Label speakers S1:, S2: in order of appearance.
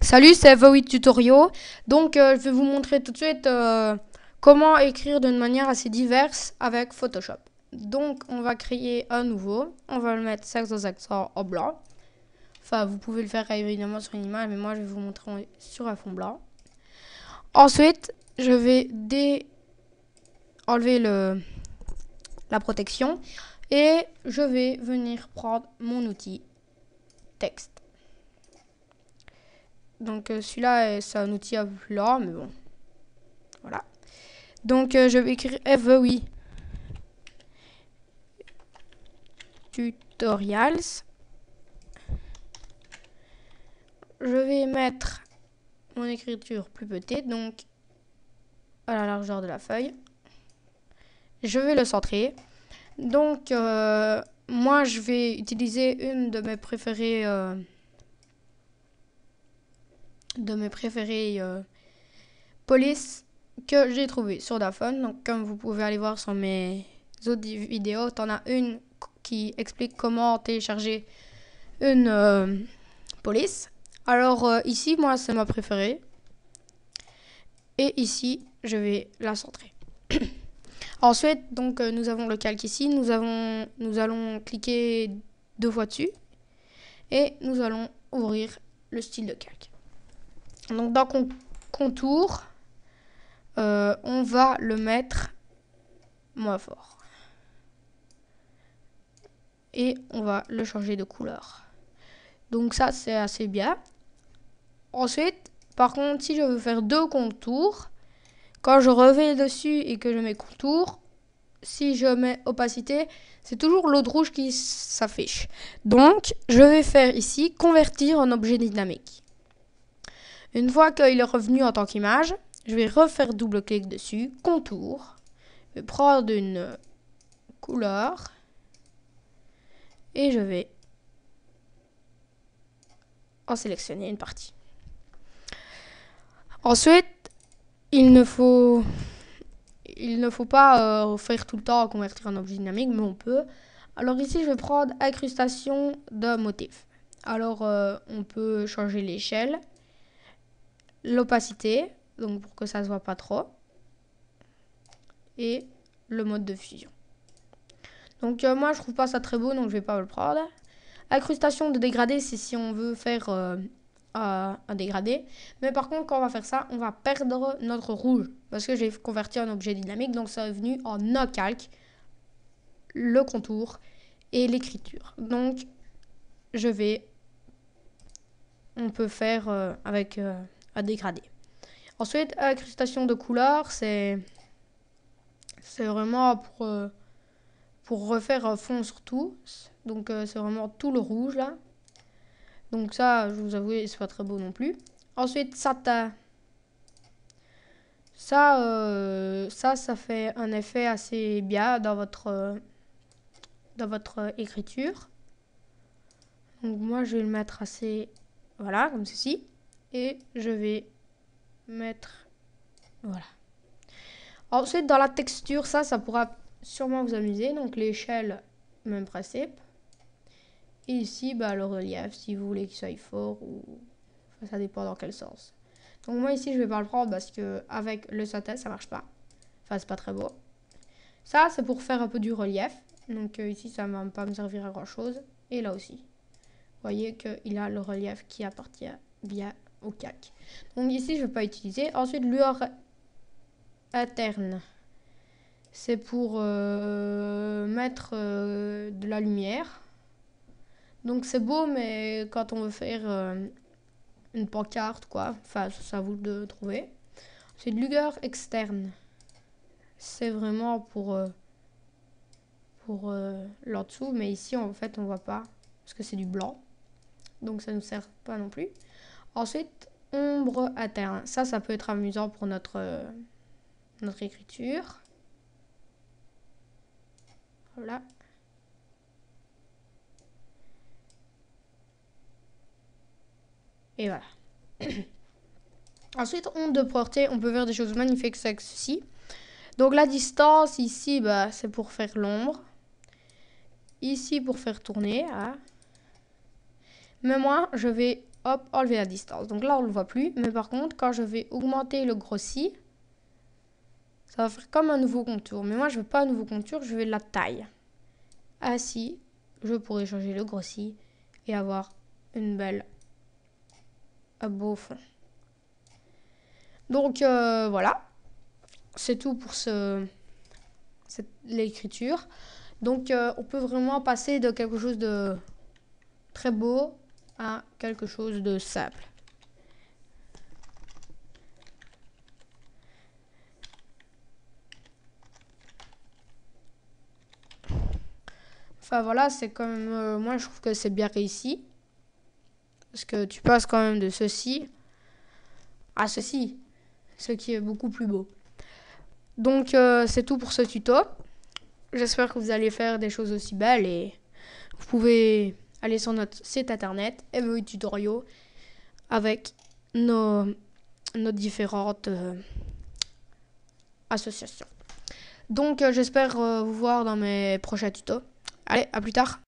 S1: Salut, c'est Void Tutorial. Donc, je vais vous montrer tout de suite comment écrire d'une manière assez diverse avec Photoshop. Donc, on va créer un nouveau. On va le mettre sexe aux accents en blanc. Enfin, vous pouvez le faire évidemment sur une image, mais moi, je vais vous montrer sur un fond blanc. Ensuite, je vais enlever la protection et je vais venir prendre mon outil texte. Donc, celui-là, c'est un outil un peu plus lent, mais bon. Voilà. Donc, je vais écrire FVOI Tutorials. Je vais mettre mon écriture plus petite, donc à la largeur de la feuille. Je vais le centrer. Donc, moi, je vais utiliser une de mes préférées polices que j'ai trouvé sur Dafone. Donc, comme vous pouvez aller voir sur mes autres vidéos, t'en as une qui explique comment télécharger une police. Alors ici, moi, c'est ma préférée. Et ici, je vais la centrer. Ensuite, donc, nous avons le calque ici. Nous allons cliquer 2 fois dessus. Et nous allons ouvrir le style de calque. Donc, dans contour, on va le mettre moins fort. Et on va le changer de couleur. Donc ça, c'est assez bien. Ensuite, par contre, si je veux faire 2 contours, quand je reviens dessus et que je mets contour, si je mets opacité, c'est toujours l'autre rouge qui s'affiche. Donc, je vais faire ici convertir en objet dynamique. Une fois qu'il est revenu en tant qu'image, je vais refaire double-clic dessus, contour. Je vais prendre une couleur et je vais en sélectionner une partie. Ensuite, il ne faut pas faire tout le temps convertir en objet dynamique, mais on peut. Alors ici, je vais prendre incrustation de motif. Alors, on peut changer l'échelle, l'opacité, donc pour que ça se voit pas trop, et le mode de fusion. Donc moi, je trouve pas ça très beau, donc je vais pas le prendre. Incrustation de dégradé, c'est si on veut faire un dégradé. Mais par contre, quand on va faire ça, on va perdre notre rouge. Parce que j'ai converti en objet dynamique. Donc, ça est venu en un calque, le contour et l'écriture. Donc, on peut faire avec un dégradé. Ensuite, incrustation de couleurs, c'est vraiment pour refaire un fond sur tout. Donc, c'est vraiment tout le rouge là. Donc ça, je vous avoue, c'est pas très beau non plus. Ensuite, satin. Ça fait un effet assez bien dans votre écriture. Donc moi, je vais le mettre assez, voilà, comme ceci. Et je vais mettre, voilà. Ensuite, dans la texture, ça pourra sûrement vous amuser. Donc l'échelle, même principe. Et ici, le relief, si vous voulez qu'il soit fort ou... Enfin, ça dépend dans quel sens. Donc moi ici, je vais pas le prendre parce que avec le satin, ça marche pas. Enfin, c'est pas très beau. Ça, c'est pour faire un peu du relief. Donc ici, ça ne va pas me servir à grand chose. Et là aussi. Vous voyez qu'il a le relief qui appartient bien au calque. Donc ici, je ne vais pas utiliser. Ensuite, lueur interne. C'est pour mettre de la lumière. Donc c'est beau, mais quand on veut faire une pancarte, quoi. Enfin, c'est à vous de trouver. C'est de lueur externe. C'est vraiment pour l'en-dessous. Mais ici, en fait, on voit pas. Parce que c'est du blanc. Donc ça ne nous sert pas non plus. Ensuite, ombre interne. Ça peut être amusant pour notre écriture. Voilà. Et voilà. Ensuite, onde de portée. On peut faire des choses magnifiques avec ceci. Donc la distance ici, c'est pour faire l'ombre. Ici pour faire tourner. Hein. Mais moi, je vais hop, enlever la distance. Donc là, on ne le voit plus. Mais par contre, quand je vais augmenter le grossi, ça va faire comme un nouveau contour. Mais moi, je veux pas un nouveau contour, je veux la taille. Ainsi, je pourrais changer le grossi et avoir une belle, un beau fond. Donc voilà, c'est tout pour l'écriture. Donc on peut vraiment passer de quelque chose de très beau à quelque chose de simple. Enfin voilà, c'est quand même, moi je trouve que c'est bien réussi. Parce que tu passes quand même de ceci à ceci, ce qui est beaucoup plus beau. Donc c'est tout pour ce tuto. J'espère que vous allez faire des choses aussi belles et vous pouvez aller sur notre site internet Evoy Tutoriaux avec nos différentes associations. Donc j'espère vous voir dans mes prochains tutos. Allez, à plus tard.